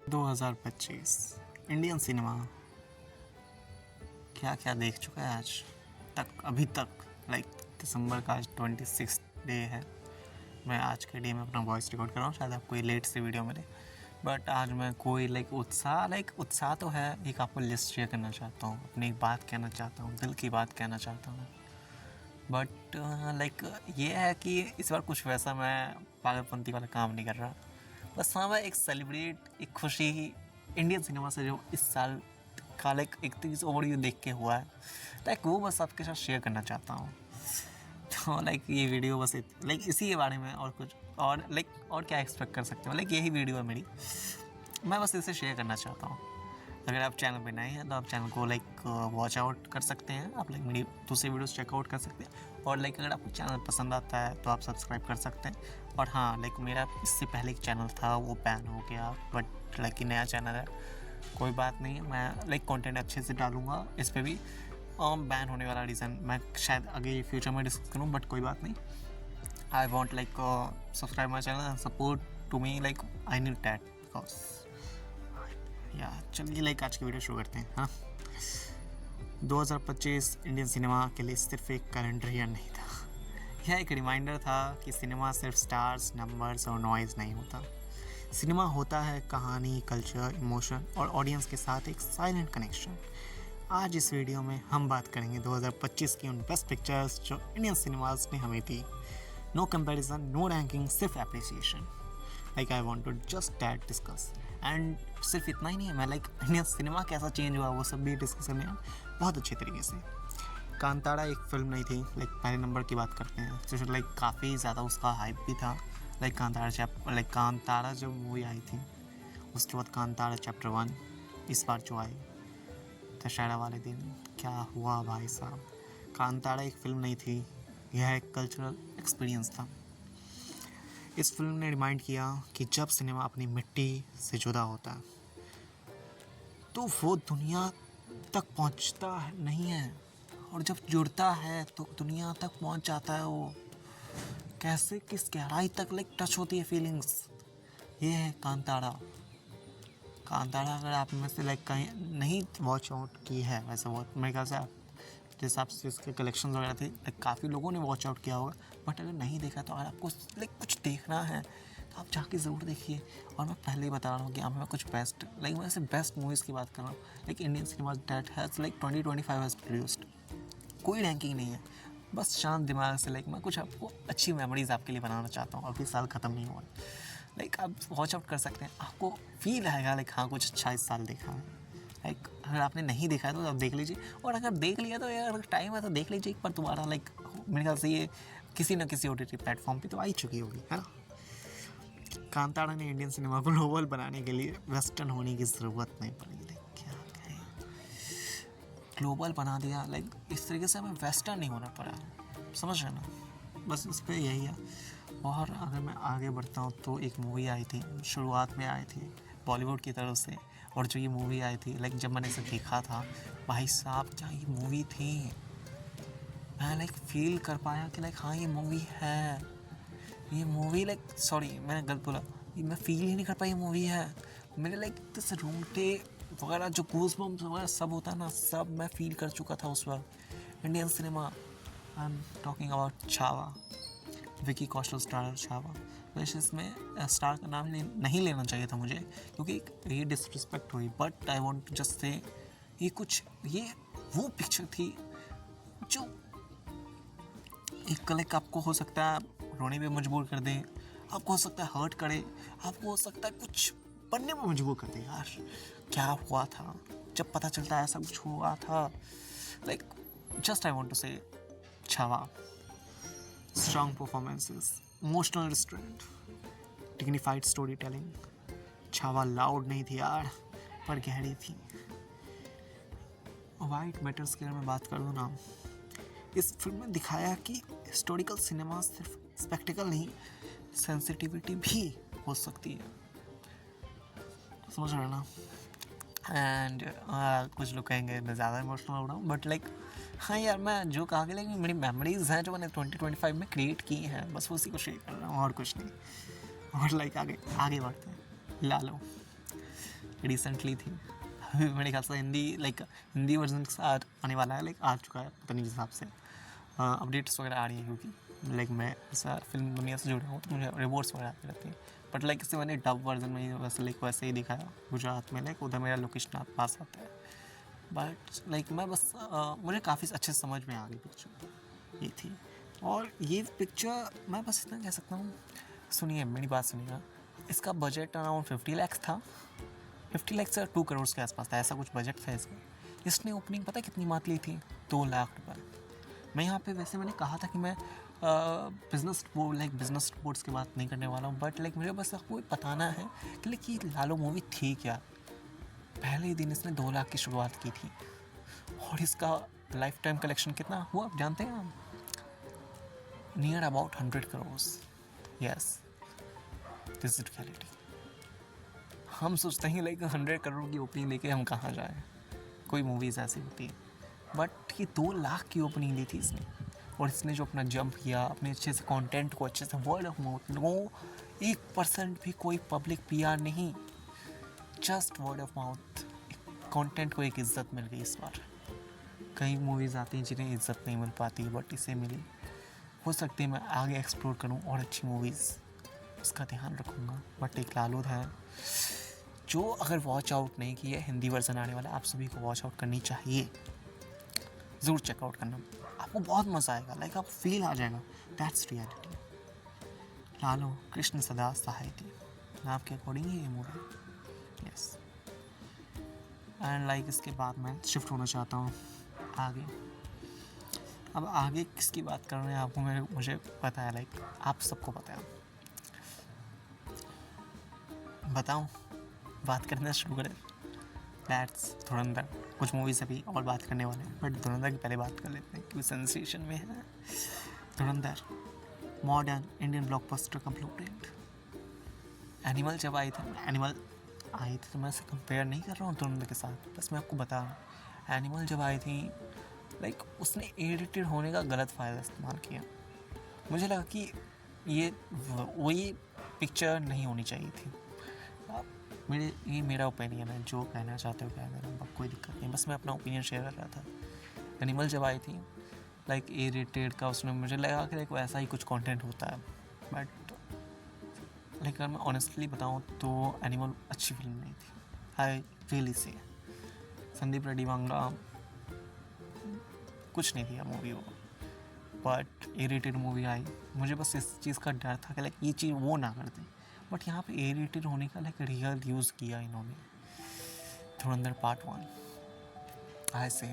2025 Indian cinema क्या क्या देख चुका है आज तक अभी तक। दिसंबर का आज 26 डे है। मैं आज के डे में अपना वॉइस रिकॉर्ड कर रहा हूँ, शायद आपको ये लेट से वीडियो मिले, बट आज मैं कोई उत्साह तो है। एक आपको लिस्ट शेयर करना चाहता हूँ, अपनी एक बात कहना चाहता हूँ, दिल की बात कहना चाहता हूँ। बट ये है कि इस बार कुछ वैसा मैं पागलपंती वाला काम नहीं कर रहा। बस हाँ, मैं एक खुशी इंडियन सिनेमा से जो इस साल का 31 ओवरव्यू देख के हुआ है, वो बस आपके साथ शेयर करना चाहता हूँ। तो ये वीडियो बस इसी के बारे में, और कुछ और क्या एक्सपेक्ट कर सकते हो। यही वीडियो है मेरी, मैं बस इसे शेयर करना चाहता हूँ। अगर आप चैनल पे नए हैं तो आप चैनल को वॉच आउट कर सकते हैं, आप मेरी दूसरी वीडियोस चेकआउट कर सकते हैं। और अगर आपको चैनल पसंद आता है तो आप सब्सक्राइब कर सकते हैं। और हाँ, मेरा इससे पहले एक चैनल था, वो बैन हो गया, बट नया चैनल है, कोई बात नहीं। मैं कंटेंट अच्छे से डालूँगा इस पर भी। बैन होने वाला रीज़न मैं शायद आगे फ्यूचर में डिस्कस करूँ, बट कोई बात नहीं। I want subscribe my channel and support to me, I need that because yeah. चलिए आज की वीडियो शुरू करते हैं। हाँ, 2025 इंडियन सिनेमा के लिए सिर्फ एक कैलेंडर ईयर नहीं था, यह एक रिमाइंडर था कि सिनेमा सिर्फ स्टार्स, नंबर्स और नॉइज़ नहीं होता। सिनेमा होता है कहानी, कल्चर, इमोशन और ऑडियंस के साथ एक साइलेंट कनेक्शन। आज इस वीडियो में हम बात करेंगे 2025 की उन बेस्ट पिक्चर्स जो इंडियन सिनेमाज ने हमें दी। नो कंपैरिजन, नो रैंकिंग, सिर्फ appreciation. I want to just that discuss. And सिर्फ इतना ही नहीं है, मैं इंडियन सिनेमा कैसा चेंज हुआ वो सब भी डिस्कस करने हैं बहुत अच्छे तरीके से। कांतारा एक फिल्म नहीं थी, पहले नंबर की बात करते हैं तो काफ़ी ज़्यादा उसका हाइप भी था। कांतारा जब मूवी आई थी, उसके बाद कांतारा चैप्टर 1 इस बार जो आई दशहरा वाले दिन, क्या हुआ भाई साहब। कांतारा एक फिल्म नहीं थी, यह एक कल्चरल एक्सपीरियंस था। इस फिल्म ने रिमाइंड किया कि जब सिनेमा अपनी मिट्टी से जुदा होता है तो वो दुनिया तक पहुंचता नहीं है, और जब जुड़ता है तो दुनिया तक पहुंच जाता है। वो कैसे, किस गहराई तक टच होती है फीलिंग्स। ये है कांतारा। अगर आप में से कहीं नहीं वॉच आउट की है, वैसे बहुत मेरे ख्याल से आप जिस हिसाब से इसके कलेक्शन वगैरह थे, काफ़ी लोगों ने वॉच आउट किया होगा, बट अगर नहीं देखा तो अगर आपको कुछ देखना है तो आप जाके ज़रूर देखिए। और मैं पहले ही बता रहा हूँ कि अब मैं कुछ बेस्ट मैं ऐसे बेस्ट मूवीज़ की बात कर रहा हूँ। Indian cinema that has 2025 has produced. कोई रैंकिंग नहीं है, बस शांत दिमाग से मैं कुछ आपको अच्छी मेमोरीज़ आपके लिए बनाना चाहता हूँ। अभी साल ख़त्म नहीं हुआ, आप वॉच आउट कर सकते हैं, आपको फील आएगा हाँ कुछ अच्छा इस साल देखा है। अगर आपने नहीं देखा है तो आप देख लीजिए, और अगर देख लिया तो यार अगर टाइम है तो देख लीजिए एक बार दोबारा। मेरे ख्याल से ये किसी न किसी OTT प्लेटफॉर्म पे तो आ ही चुकी होगी, है ना। कांतारा ने इंडियन सिनेमा को ग्लोबल बनाने के लिए वेस्टर्न होने की ज़रूरत नहीं पड़ी। क्या कहें, ग्लोबल बना दिया। इस तरीके से हमें वेस्टर्न नहीं होना पड़ा, समझ रहे ना। बस इस पर यही है। और अगर मैं आगे बढ़ता हूँ तो एक मूवी आई थी, शुरुआत में आई थी बॉलीवुड की तरफ से, और जो ये मूवी आई थी जब मैंने इसे देखा था, भाई साहब क्या ये मूवी थी। मैं फील कर पाया कि हाँ ये मूवी है। ये मूवी सॉरी मैंने गलत बोला, मैं फील ही नहीं कर पाई ये मूवी है। मेरे जैसे रोंगटे वगैरह, जो गूज़बम्प्स वगैरह सब होता है ना, सब मैं फील कर चुका था उस वक्त। Indian cinema, I am talking about Chhaava. Vicky Kaushal star Chhaava. वैसे इसमें स्टार का नाम नहीं लेना चाहिए था मुझे, क्योंकि ये डिसरिस्पेक्ट हुई, but I want to just say ये वो पिक्चर थी जो एक आपको हो सकता है रोने पे मजबूर कर दे, आपको हो सकता है हर्ट करे, आपको हो सकता है कुछ बनने में मजबूर कर दे। यार क्या हुआ था जब पता चलता है ऐसा कुछ हुआ था। Just I want to say Chhaava. Strong performances, emotional restraint, dignified storytelling. Chhaava loud नहीं थी यार, पर गहरी थी। वाइट मैटर्स की अगर मैं बात करूँ ना, इस फिल्म में दिखाया कि हिस्टोरिकल सिनेमा सिर्फ स्पेक्टिकल नहीं, सेंसिटिविटी भी हो सकती है, समझ रहे ना। एंड कुछ लोग कहेंगे मैं ज़्यादा इमोशनल हो रहा हूँ, बट हाँ यार, मैं जो कहा कि मेरी मेमोरीज़ हैं जो मैंने 2025 में क्रिएट की हैं, बस उसी को शेयर कर रहा हूँ और कुछ नहीं। और आगे बढ़ते हैं। लालो रिसेंटली थी, अभी मेरे ख्याल से हिंदी वर्जन के साथ आने वाला है, आ चुका है पता नहीं किस हिसाब से, अपडेट्स वगैरह आ रही है, क्योंकि मैं ऐसा फिल्म दुनिया से जुड़ा हूँ तो मुझे रिपोर्ट्स वगैरह आती रहती हैं। बट इससे मैंने डब वर्जन में वैसे ही दिखाया गुजरात में, उधर मेरा लोकेशन पास आता है। बट मैं बस मुझे काफ़ी अच्छे से समझ में आ गई पिक्चर ये थी। और ये पिक्चर मैं बस इतना कह सकता हूँ, सुनिए मेरी बात सुनिएगा, इसका बजट अराउंड 50 लाख था, 50 लाख से 2 करोड़ के आसपास था, ऐसा कुछ बजट था इसका। इसने ओपनिंग पता कितनी मात ली थी? 2 लाख रुपये। मैं यहाँ पे वैसे मैंने कहा था कि मैं बिजनेस रिपोर्ट्स की बात नहीं करने वाला हूँ, बट मुझे बस आपको बताना है कि लालो मूवी थी क्या। पहले ही दिन इसने 2 लाख की शुरुआत की थी, और इसका लाइफ टाइम कलेक्शन कितना हुआ आप जानते हैं? आप near about 100 crore. Yes, this is reality. हम सोचते हैं 100 करोड़ की ओपनिंग लेके हम कहाँ जाएं, कोई मूवीज़ ऐसी होती है, बट ये 2 लाख की ओपनिंग ली थी इसने। और इसने जो अपना जंप किया, अपने अच्छे से कंटेंट को अच्छे से वर्ड ऑफ माउथ, लोगों 1% भी कोई पब्लिक पीआर नहीं, just word of mouth, content को एक इज्जत मिल गई इस बार। कई मूवीज़ आती हैं जिन्हें इज्जत नहीं मिल पाती, बट इसे मिली। हो सकती है मैं आगे एक्सप्लोर करूं और अच्छी मूवीज़, उसका ध्यान रखूँगा। बट एक लालू है जो अगर वॉच आउट नहीं की है, हिंदी वर्जन आने वाला, आप सभी को वॉच आउट करनी चाहिए, ज़रूर चेकआउट करना, आपको बहुत मज़ा आएगा, आप फील आ जाएगा, दैट्स रियलिटी। लालू कृष्ण सदा सहाय थी, आपके अकॉर्डिंग ही ये मूवी। यस, एंड इसके बाद मैं शिफ्ट होना चाहता हूँ आगे। अब आगे किसकी बात कर रहे हैं आपको मुझे पता है, आप सबको पता है। बताऊँ, बात करना शुरू करें? दैट्स धुरंधर। कुछ मूवीज़ अभी और बात करने वाले हैं, बट धुरंधर की पहले बात कर लेते हैं क्योंकि सेंसेशन में है। धुरंधर मॉडर्न इंडियन ब्लॉकबस्टर का ब्लूप्रिंट। एनिमल जब आई थी तो मैं इसे कंपेयर नहीं कर रहा हूँ धुरंधर के साथ, बस मैं आपको बता रहा हूँ। एनिमल जब आई थी, उसने एडिटेड होने का गलत फ़ायदा इस्तेमाल किया। मुझे लगा कि ये वही पिक्चर नहीं होनी चाहिए थी। ये मेरा ओपिनियन है, जो कहना चाहते हो क्या कहना, कोई दिक्कत नहीं, बस मैं अपना ओपिनियन शेयर कर रहा था। एनिमल जब आई थी ए रेटेड का, उसमें मुझे लगा कि ऐसा ही कुछ कंटेंट होता है, बट अगर मैं ऑनेस्टली बताऊं तो एनिमल अच्छी फिल्म नहीं थी। I really say Sandeep Reddy वांगड़ा कुछ नहीं दिया मूवी को, बट ए रेटेड मूवी आई। मुझे बस इस चीज़ का डर था कि ये चीज़ वो ना कर दें, बट यहाँ पे ए रेटेड होने का रियल यूज़ किया इन्होंने। धुरंधर पार्ट 1 आई से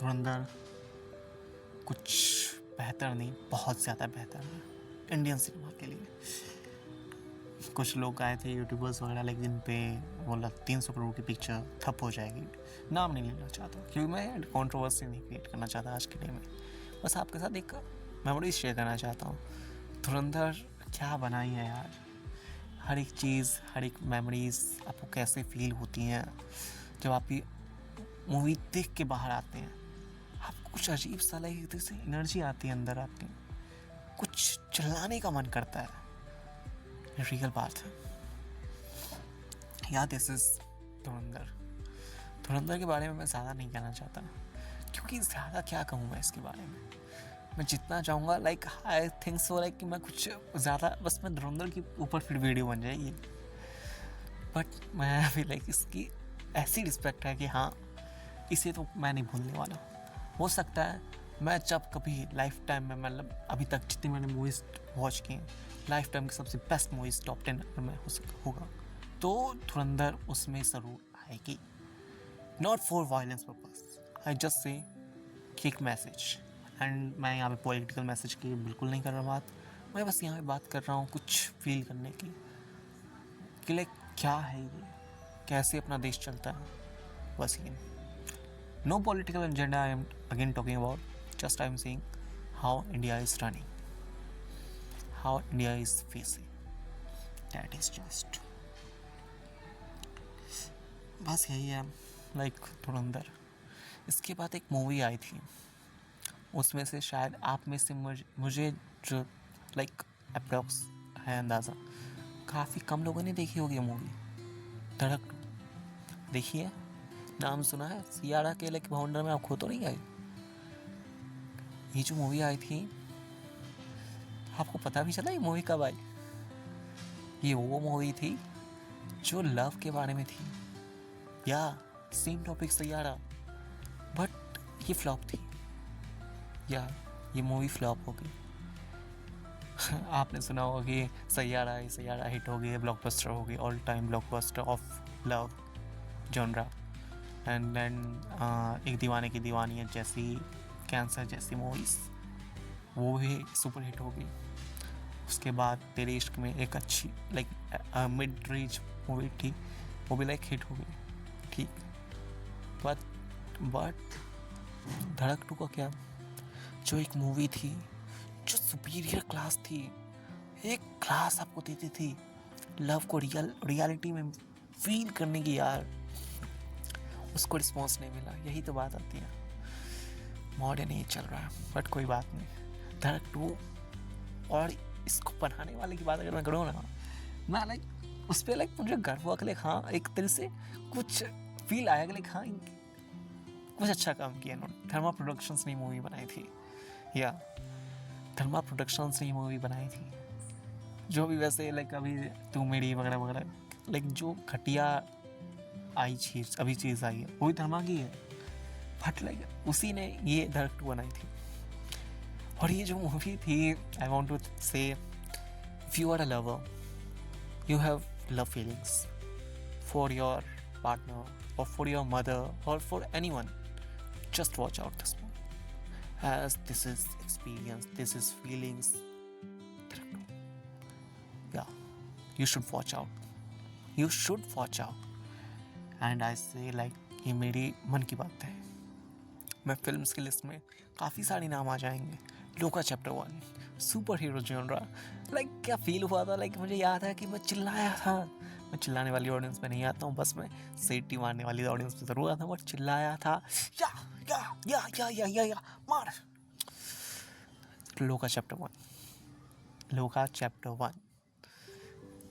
धुरंधर कुछ बेहतर नहीं, बहुत ज़्यादा बेहतर है इंडियन सिनेमा के लिए। कुछ लोग आए थे यूट्यूबर्स वगैरह, जिन पे बोला 300 करोड़ की पिक्चर ठप हो जाएगी। नाम नहीं लेना चाहता क्योंकि मैं कंट्रोवर्सी नहीं क्रिएट करना चाहता आज के डे में, बस आपके साथ एक मेमोरीज शेयर करना चाहता हूँ। धुरंधर क्या बनाई है यार, हर एक चीज़, हर एक मेमोरीज़ आपको कैसे फील होती हैं जब आप ये मूवी देख के बाहर आते हैं। आपको कुछ अजीब सा जैसे एनर्जी आती है अंदर आपके, कुछ चिल्लाने का मन करता है। रियल बात है यार, दिस इज धुरंधर के बारे में मैं ज़्यादा नहीं कहना चाहता क्योंकि ज़्यादा क्या कहूँ मैं इसके बारे में। मैं जितना चाहूँगा आई थिंक सो कि मैं कुछ ज़्यादा, बस मैं धुरंधर के ऊपर फिर वीडियो बन जाएगी, बट मैं अभी इसकी ऐसी रिस्पेक्ट है कि हाँ, इसे तो मैं नहीं भूलने वाला। हो सकता है मैं जब कभी लाइफ टाइम में अभी तक जितनी मैंने मूवीज़ वॉच की, लाइफ टाइम की सबसे बेस्ट मूवीज़ टॉप 10 अगर मैं होगा तो धुरंधर उसमें ज़रूर आएगी। Not for violence purpose, I just say एक मैसेज, एंड मैं यहाँ पे पॉलिटिकल मैसेज की बिल्कुल नहीं कर रहा बात, मैं बस यहाँ पे बात कर रहा हूँ कुछ फील करने की कि क्या है ये, कैसे अपना देश चलता है, बस ये। No political agenda I am again talking about, just I'm saying how India is running, how India is facing, that is just, बस यही है धुरंधर। इसके बाद एक मूवी आई थी, उसमें से शायद आप में से मुझे जो अप्रॉक्स है अंदाज़ा, काफ़ी कम लोगों ने देखी होगी ये मूवी, धड़क देखिए, नाम सुना है सियारा के लाइक फाउंडर में, आप खो तो नहीं गए? ये जो मूवी आई थी, आपको पता भी चला ये मूवी कब आई? ये वो मूवी थी जो लव के बारे में थी, या सेम टॉपिक सैयारा, बट ये फ्लॉप थी, या ये मूवी फ्लॉप हो गई। आपने सुना होगा कि सैयारा हिट हो गई, ब्लॉकबस्टर हो गई, all time blockbuster of love genre. And then एक दीवाने की दीवानी जैसी, कैंसर जैसी मूवीज़, वो भी सुपर हिट हो गई। उसके बाद तेरे इश्क में एक अच्छी लाइक मिड रेंज मूवी थी, वो भी लाइक हिट हो गई, ठीक। बट धड़क 2 का क्या, जो एक मूवी थी जो सुपीरियर क्लास थी, एक क्लास आपको देती थी लव को रियलिटी में फील करने की, यार उसको रिस्पॉन्स नहीं मिला। यही तो बात आती है, मॉडर्न एज चल रहा है, बट कोई बात नहीं। धड़क 2 और इसको बनाने वाले की बात अगर मैं करूँ ना, मैं लाइक उस पर लाइक मुझे गर्व हुआ कि लाइक हाँ, एक तरह से कुछ फील आया कि लाइक हाँ, कुछ अच्छा काम किया इन्होंने। धर्मा प्रोडक्शंस ने मूवी बनाई थी, या धर्मा प्रोडक्शंस ने मूवी बनाई थी। जो भी वैसे लाइक अभी तू मेरी वगैरह वगैरह, लाइक जो घटिया आई चीज़ अभी चीज़ आई है, वो भी धर्मा की है, बट लाइक उसी ने ये धड़क 2 बनाई थी। और ये जो मूवी थी, I want to say, if you are a lover, you have love feelings for your partner और फॉर योर मदर और for anyone, just watch out this movie, as this is experience, this is feelings. Yeah, you should watch out. And I say like, ये मेरी मन की बात है। मैं films की लिस्ट में काफ़ी सारे नाम आ जाएंगे। लोका chapter 1 super hero genre, like क्या फील हुआ था, लाइक मुझे याद है कि मैं चिल्लाया था। मैं चिल्लाने वाली ऑडियंस में नहीं आता हूँ, बस मैं सीटी मारने वाली ऑडियंस में ज़रूर आता हूँ, बट चिल्लाया था, या मार। लोका चैप्टर 1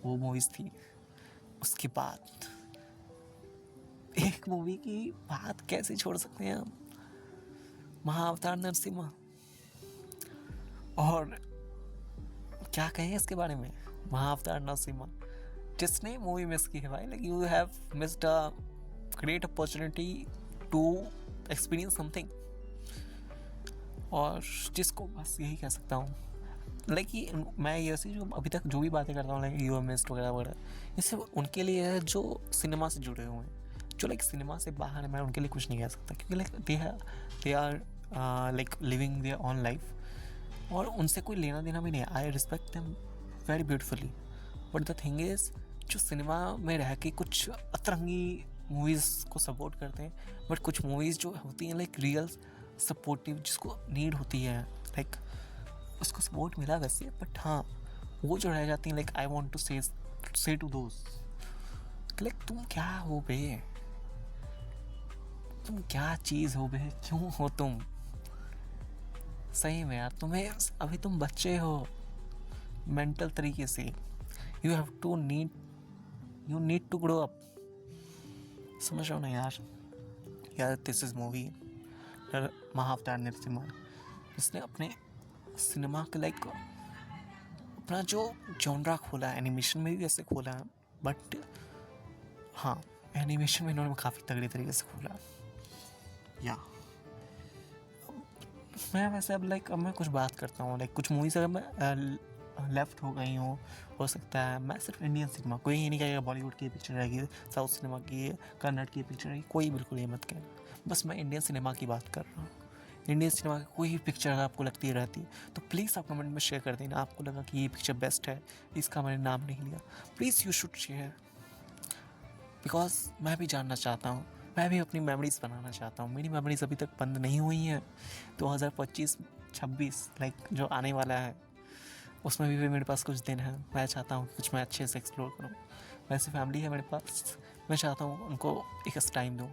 वो मूवीज़ थी। उसके बाद एक मूवी की बात कैसे छोड़ सकते हैं हम, महाअवतार नरसिम्हा। और क्या कहें इसके बारे में, महाअवतार नरसिम्हा, जिसने मूवी मिस की है भाई, like you have missed a great opportunity to experience something. और जिसको बस यही कह सकता हूँ, लाइक मैं ये ऐसी जो अभी तक जो भी बातें करता हूँ, लाइक यू मिस्ड वगैरह वगैरह, ये सिर्फ उनके लिए है जो सिनेमा से जुड़े हुए हैं। जो लाइक सिनेमा से बाहर है, मैं उनके लिए कुछ नहीं कह सकता, क्योंकि like they are like living there on life, और उनसे कोई लेना देना भी नहीं है। I respect them very beautifully, but the thing is, जो सिनेमा में रह के कुछ अतरंगी मूवीज़ को सपोर्ट करते हैं, बट कुछ मूवीज़ जो होती हैं लाइक रियल सपोर्टिव, जिसको नीड होती है, लाइक उसको सपोर्ट मिला वैसे, बट हाँ वो जो रह जाती हैं, लाइक आई वॉन्ट टू से टू दोस्त, लाइक तुम क्या हो बे, तुम क्या चीज़ हो बे, क्यों हो तुम, सही में यार, तुम्हें अभी तुम बच्चे हो मेंटल तरीके से, you need to grow up, समझ रहे हो ना यार। This is movie Mahavatar Narsimha, जिसने अपने सिनेमा के लाइक अपना जो जॉनरा खोला है, एनिमेशन में भी वैसे खोला है, बट हाँ एनिमेशन में इन्होंने काफ़ी तगड़े तरीके से खोला या। मैं वैसे अब मैं कुछ बात करता हूँ, लाइक कुछ मूवीज़ अगर मैं लेफ्ट हो गई हूँ, हो सकता है मैं सिर्फ इंडियन सिनेमा, कोई ये नहीं कहेगा बॉलीवुड की पिक्चर रहेगी, साउथ सिनेमा की, कन्नड़ की पिक्चर रहेगी, कोई बिल्कुल ये मत कहना, बस मैं इंडियन सिनेमा की बात कर रहा हूँ। इंडियन सिनेमा की कोई भी पिक्चर अगर आपको लगती रहती है तो प्लीज़ आप कमेंट में शेयर कर देना। आपको लगा कि ये पिक्चर बेस्ट है, इसका मैंने नाम नहीं लिया, please you should share, because मैं भी जानना चाहता हूँ, मैं भी अपनी मेमोरीज़ बनाना चाहता हूँ। मेरी मेमोरीज़ अभी तक बंद नहीं हुई हैं। 2025-26 लाइक जो आने वाला है, उसमें भी मेरे पास कुछ दिन है। मैं चाहता हूँ कि कुछ मैं अच्छे से एक्सप्लोर करूँ। वैसे फैमिली है मेरे पास, मैं चाहता हूँ उनको एक टाइम दूँ।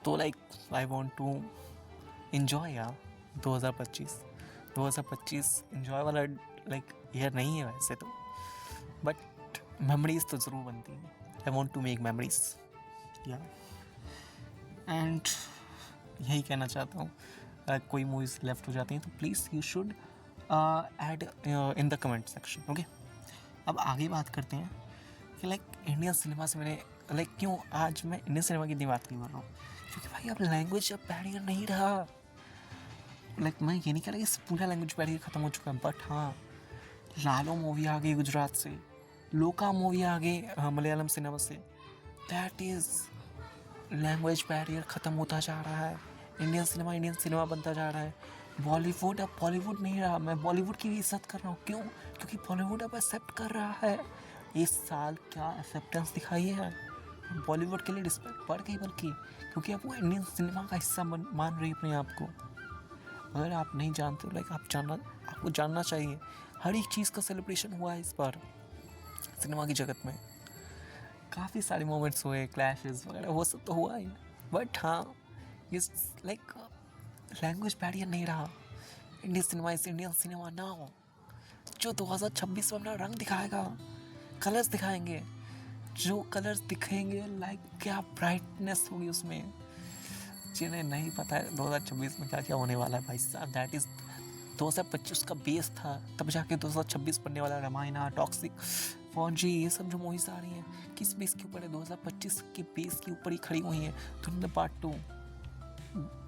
तो like I want to enjoy यार 2025 इन्जॉय वाला लाइक ईयर नहीं है वैसे तो, बट मेमोरीज़ तो ज़रूर बनती हैं। I want to make memories. Yeah and यही कहना चाहता हूँ, अगर कोई मूवीज़ लेफ्ट हो जाती हैं तो please you should add in the comment section, okay. अब आगे बात करते हैं कि लाइक इंडियन सिनेमा से मैंने लाइक क्यों आज मैं इंडियन सिनेमा की इतनी बात क्यों कर रहा हूँ, क्योंकि भाई अब लैंग्वेज अब बैरियर नहीं रहा। लाइक मैं ये नहीं कह रहा कि पूरा लैंग्वेज बैरियर ख़त्म हो चुका है, बट हाँ लालो मूवी आ गई गुजरात से, लोका मूवी आ गई मलयालम सिनेमा से। दैट इज़ लैंग्वेज बैरियर ख़त्म होता जा रहा है, इंडियन सिनेमा बनता जा रहा है। बॉलीवुड अब बॉलीवुड नहीं रहा, मैं बॉलीवुड की भी इज्जत कर रहा हूँ, क्यों? क्योंकि बॉलीवुड अब एक्सेप्ट कर रहा है। इस साल क्या एक्सेप्टेंस दिखाई है, बॉलीवुड के लिए रिस्पेक्ट बढ़ गई, बल्कि क्योंकि अब वो इंडियन सिनेमा का हिस्सा मान रही है अपने आप को। अगर आप नहीं जानते हो लाइक आपको जानना चाहिए, हर एक चीज़ का सेलिब्रेशन हुआ है इस बार सिनेमा की जगत में। काफ़ी सारे मोमेंट्स हुए, क्लैशेस वगैरह वो सब तो हुआ ही, बट हाँ इस लाइक लैंग्वेज बैरियर नहीं रहा। Indian cinema is Indian cinema now, जो 2026 में अपना रंग दिखाएगा, कलर्स दिखाएंगे, जो कलर्स दिखेंगे लाइक क्या ब्राइटनेस होगी उसमें। जिन्हें नहीं पता है 2026 में क्या क्या होने वाला है भाई साहब, दैट इज़ 2025 का बेस था, तब जाके 2026 बनने वाला। रामायणा, टॉक्सिक, फौजी, ये सब जो मूवीज आ रही हैं किस बेस के ऊपर है? 2025 के बेस के ऊपर ही खड़ी हुई हैं। धुरंधर पार्ट 2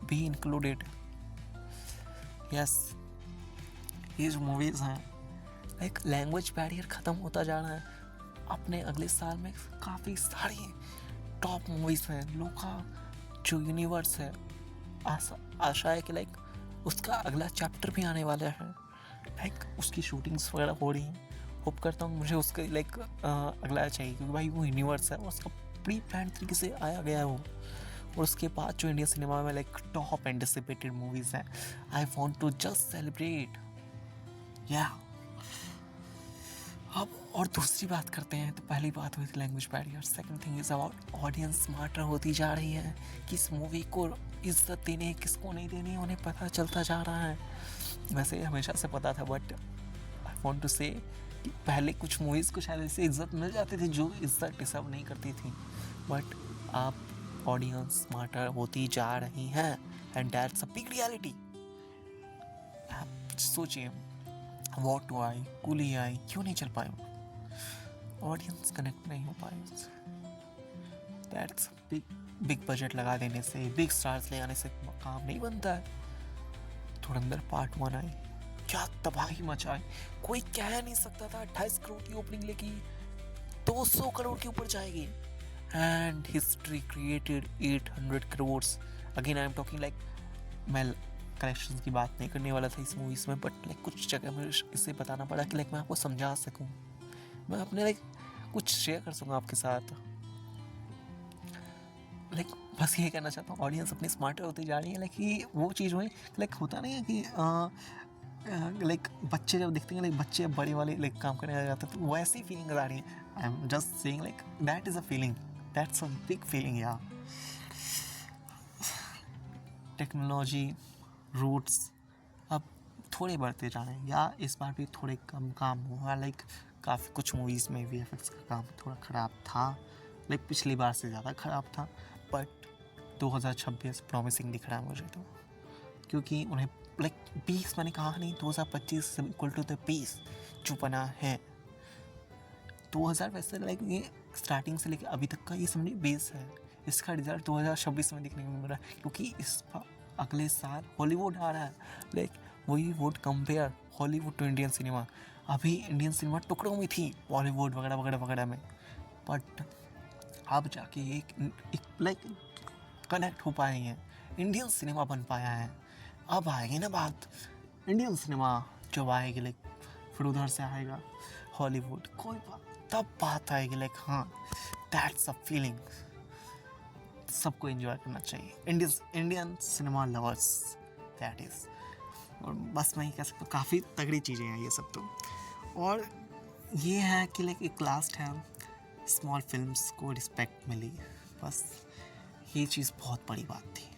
भी इंक्लूडेड। यस, ये जो मूवीज हैं लाइक लैंग्वेज बैरियर ख़त्म होता जा रहा है। अपने अगले साल में काफ़ी सारी टॉप मूवीज हैं। लोका जो यूनिवर्स है, आशा है कि लाइक उसका अगला चैप्टर भी आने वाला है, लाइक उसकी शूटिंग्स वगैरह हो रही हैं। होप करता हूँ मुझे उसका लाइक अगला चाहिए, क्योंकि भाई वो यूनिवर्स है, उसका प्री प्लान तरीके से आया गया है वो। और उसके बाद जो इंडियन सिनेमा में लाइक टॉप एंटिसिपेटेड मूवीज़ हैं, I want to just celebrate. Yeah अब और दूसरी बात करते हैं, तो पहली बात हुई थी language barrier, second thing is about audience smarter होती जा रही है। किस मूवी को इज्जत देनी है, किसको नहीं देनी है, उन्हें पता चलता जा रहा है। वैसे हमेशा से पता था, बट आई वांट टू से कि पहले कुछ मूवीज़ को शायद ऐसे इज्जत मिल जाती थी जो इज्जत डिजर्व नहीं करती थी, बट अब ऑडियंस स्मार्टर होती जा रही हैं, and that's a big reality. आप सोचिए, वॉट टू आई, कूली आई क्यों नहीं चल पाए, ऑडियंस कनेक्ट नहीं हो पाए। दैट्स बिग बजट लगा देने से, बिग स्टार्स ले आने से काम नहीं बनता है। धुरंधर पार्ट 1 आई, क्या तबाही मचाई, कोई कह नहीं सकता था 28 करोड़ की ओपनिंग लेगी 200 करोड़ के ऊपर जाएगी, and history created 800 crore. Again I am talking like, मैं कलेक्शन की बात नहीं करने वाला था इस मूवीज में, बट लाइक कुछ जगह मुझे इससे बताना पड़ा कि लाइक मैं आपको समझा सकूं, मैं अपने लाइक कुछ शेयर कर सकूं आपके साथ। लाइक बस ये कहना चाहता हूँ, ऑडियंस अपनी स्मार्टर होती जा रही है। लाइक ये वो चीज़ हुई, लाइक होता नहीं है कि लाइक बच्चे जब दिखते हैं, लाइक बच्चे बड़े वाले लाइक काम करने लग जाते हैं, तो वैसी फीलिंग आ रही है। I am just saying like that is a feeling, that's a big feeling. या टेक्नोलॉजी रूट्स अब थोड़े बढ़ते जा रहे हैं, या इस बार भी थोड़े कम काम हुआ। लाइक काफ़ी कुछ मूवीज़ में VFX का काम थोड़ा ख़राब था, लाइक पिछली बार से ज़्यादा ख़राब था, बट 2026 प्रॉमिसिंग दिख रहा है मुझे तो, क्योंकि उन्हें लाइक 20 मैंने कहा नहीं, 2025 इक्वल टू द 20 जो बना है 2000, वैसे लाइक ये स्टार्टिंग से लेकर अभी तक का ये समझिए बेस है। इसका रिजल्ट 2026 में दिखने को मिल रहा है, क्योंकि इस अगले साल हॉलीवुड आ रहा है। Like we would compare Hollywood to Indian cinema. अभी इंडियन सिनेमा टुकड़ों में थी बॉलीवुड वगैरह वगैरह वगैरह में, बट अब जाके एक लाइक कनेक्ट हो पाए हैं, इंडियन सिनेमा बन पाया है। अब आएगी ना बात इंडियन सिनेमा, जब आएगी लाइक फिर उधर से आएगा हॉलीवुड, कोई बात तब बात आएगी लाइक हाँ दैट्स अ फीलिंग। सबको एंजॉय करना चाहिए, Indian cinema lovers, that is. और बस मैं ही कह सकता हूँ, काफ़ी तगड़ी चीज़ें हैं ये सब तो। और ये है कि लाइक एक लास्ट है, स्मॉल फिल्म्स को रिस्पेक्ट मिली, बस ये चीज़ बहुत बड़ी बात थी।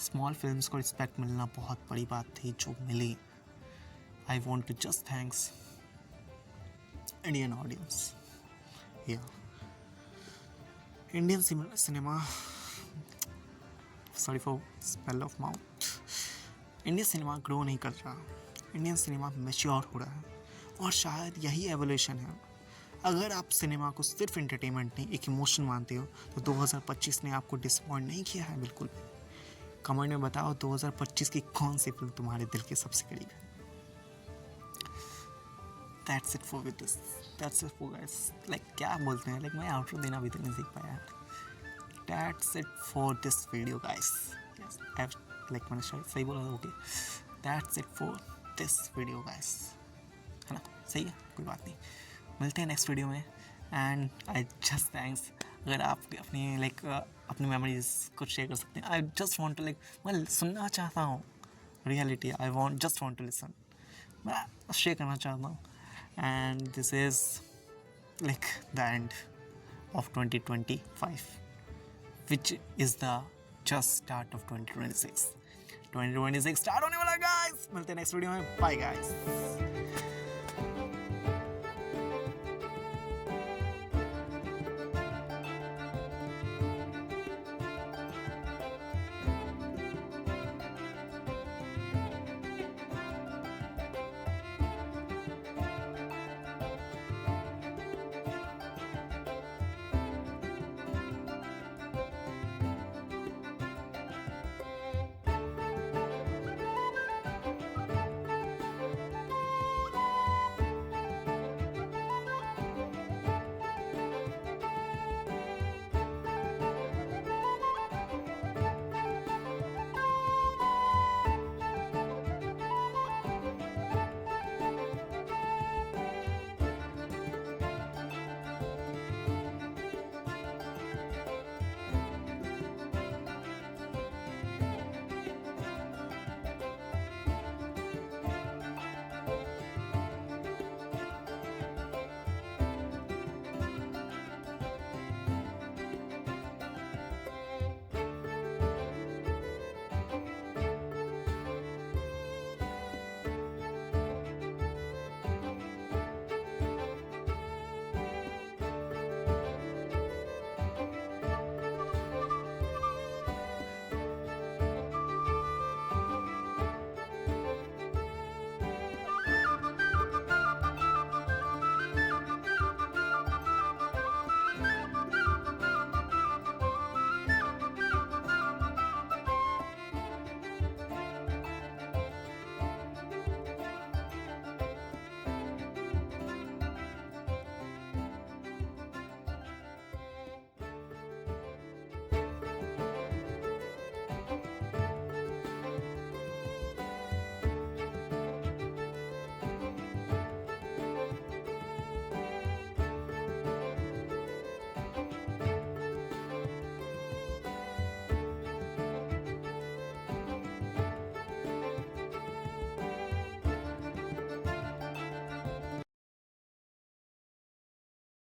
स्मॉल फिल्म्स को रिस्पेक्ट मिलना बहुत बड़ी बात थी जो मिली। I want to just thanks Indian audience. या Indian cinema, sorry for spell of mouth, Indian cinema grow नहीं कर रहा, इंडियन सिनेमा मैच्योर हो रहा है और शायद यही एवोल्यूशन है। अगर आप सिनेमा को सिर्फ एंटरटेनमेंट नहीं एक इमोशन मानते हो तो 2025 ने आपको डिसअपॉइंट नहीं किया है बिल्कुल भी। कमेंट में बताओ 2025 की कौन सी फिल्म तुम्हारे दिल के सबसे करीब है। That's it for this. That's it for guys. Like क्या बोलते हैं, like मैं आउटरो देना भी तो नहीं सीख पाया यार। That's it for this video guys. Yes, like मैंने शायद सही बोला था, okay. That's it for this video guys. है ना, सही है, कोई बात नहीं, मिलते हैं नेक्स्ट वीडियो में। एंड आई जस्ट थैंक्स, अगर आप अपनी लाइक अपनी मेमोरीज कुछ शेयर कर सकते हैं। I just want to like मैं सुनना चाहता हूँ reality, I want just want to listen, मैं शेयर करना चाहता हूँ। And this is like the end of 2025 which is the just start of 2026 start होने वाला गाइस। मिलते हैं नेक्स्ट वीडियो में, बाय गाइस।